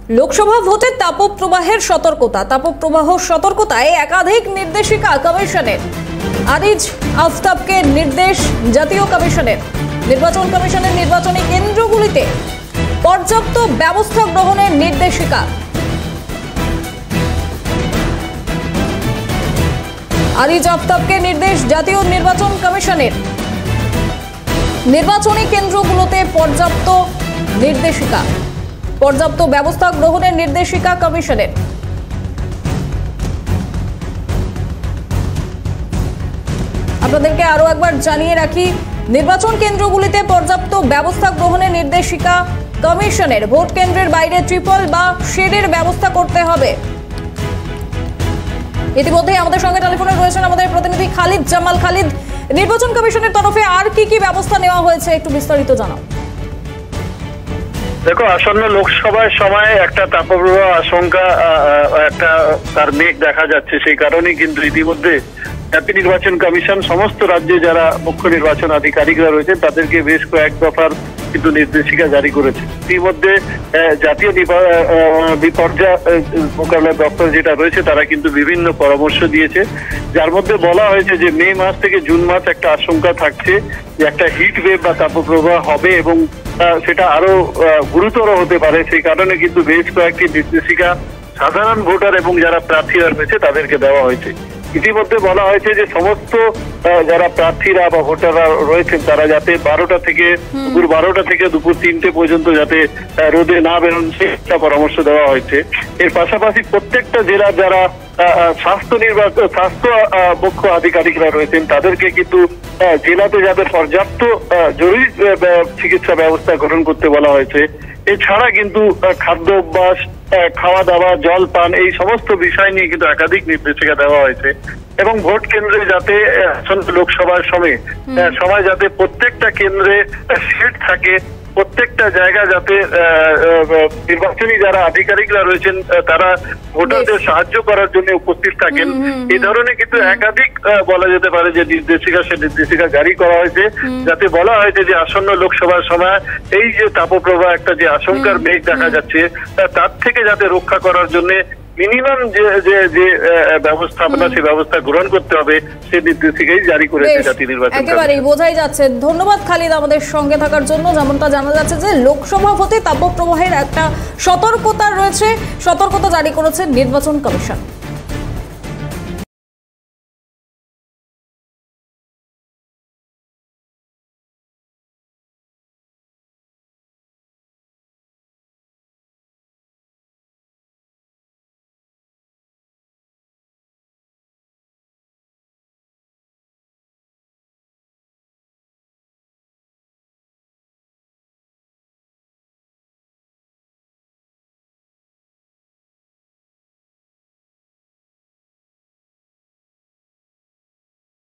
লোকসভা ভোটে তাপপ্রবাহের সতর্কতায় একাধিক নির্দেশিকা কমিশনের। আজিজ আফতাবকে নির্দেশ জাতীয় কমিশনের। নির্বাচন কমিশনের নির্বাচনী কেন্দ্রগুলিতে পর্যাপ্ত ব্যবস্থা গ্রহণের নির্দেশিকা। আজিজ আফতাবকে নির্দেশ জাতীয় নির্বাচন কমিশনের। নির্বাচনী কেন্দ্রগুলোতে পর্যাপ্ত ব্যবস্থা গ্রহণের নির্দেশিকা কমিশনের। আপনাদেরকে আরো একবার জানিয়ে রাখি, নির্বাচন কেন্দ্রগুলিতে পর্যাপ্ত ব্যবস্থা গ্রহণের নির্দেশিকা কমিশনের। ভোট কেন্দ্রের বাইরে ট্রিপল বা শেডের ব্যবস্থা করতে হবে। ইতিমধ্যে আমাদের সঙ্গে টেলিফোনে রয়েছেন আমাদের প্রতিনিধি খালিদ জামাল। খালিদ, নির্বাচন কমিশনের তরফে আর কি ব্যবস্থা নেওয়া হয়েছে একটু বিস্তারিত জানাও। দেখো, আসন্ন লোকসভার সময় একটা তাপপ্রবাহ আশঙ্কা তার মেঘ দেখা যাচ্ছে। সেই কারণেই কিন্তু ইতিমধ্যে জাতীয় নির্বাচন কমিশন সমস্ত রাজ্যে যারা মুখ্য নির্বাচন আধিকারিকরা রয়েছেন তাদেরকে বেশ কয়েক দফার কিন্তু নির্দেশিকা জারি করেছে। ইতিমধ্যে জাতীয় বিপর্যয় মোকাবিলা দপ্তর যেটা রয়েছে তারা কিন্তু বিভিন্ন পরামর্শ দিয়েছে, যার মধ্যে বলা হয়েছে যে মে মাস থেকে জুন মাস একটা আশঙ্কা থাকছে যে একটা হিট ওয়েভ বা তাপপ্রবাহ হবে এবং সেটা আরো গুরুতর হতে পারে। সেই কারণে কিন্তু বেশ কয়েকটি নির্দেশিকা সাধারণ ভোটার এবং যারা প্রার্থীরা রয়েছে তাদেরকে দেওয়া হয়েছে। ইতিমধ্যে বলা হয়েছে যে সমস্ত যারা প্রার্থীরা বা ভোটাররা রয়েছেন তারা যাতে দুপুর 12টা থেকে দুপুর 3টে পর্যন্ত যাতে রোদে না বেরোন সেটা পরামর্শ দেওয়া হয়েছে। এর পাশাপাশি প্রত্যেকটা জেলার যারা স্বাস্থ্য মুখ্য আধিকারিকরা রয়েছেন তাদেরকে কিন্তু জেলাতে যাতে পর্যাপ্ত জরুরি চিকিৎসা ব্যবস্থা গ্রহণ করতে বলা হয়েছে। এছাড়া কিন্তু খাদ্য অভ্যাস, খাওয়া দাওয়া, জল পান এই সমস্ত বিষয় নিয়ে কিন্তু একাধিক নির্দেশিকা দেওয়া হয়েছে এবং ভোট কেন্দ্রে যাতে লোকসভার সময় যাতে প্রত্যেকটা কেন্দ্রে সিট থাকে, প্রত্যেকটা জায়গা যাতে নির্বাচনী যারা আধিকারিকরা রয়েছেন তারা ভোটারদের সাহায্য করার জন্য উপস্থিত থাকেন। এই ধরনের কিন্তু একাধিক বলা যেতে পারে যে নির্দেশিকা জারি করা হয়েছে, যাতে বলা হয়েছে যে আসন্ন লোকসভার সময় এই যে তাপপ্রবাহ একটা যে আশঙ্কার মেঘ দেখা যাচ্ছে তার থেকে যাতে রক্ষা করার জন্য মিনিমাম যে ব্যবস্থাপনা সেই ব্যবস্থা গ্রহণ করতে হবে সেই নির্দেশিকাই জারি করেছে জাতীয় নির্বাচন। একেবারেই বোঝাই যাচ্ছে। ধন্যবাদ খালিদ আমাদের সঙ্গে থাকার জন্য। যেমনটা জানা যাচ্ছে যে লোকসভা ভোটে তাপপ্রবাহের একটা সতর্কতা জারি করেছে নির্বাচন কমিশন।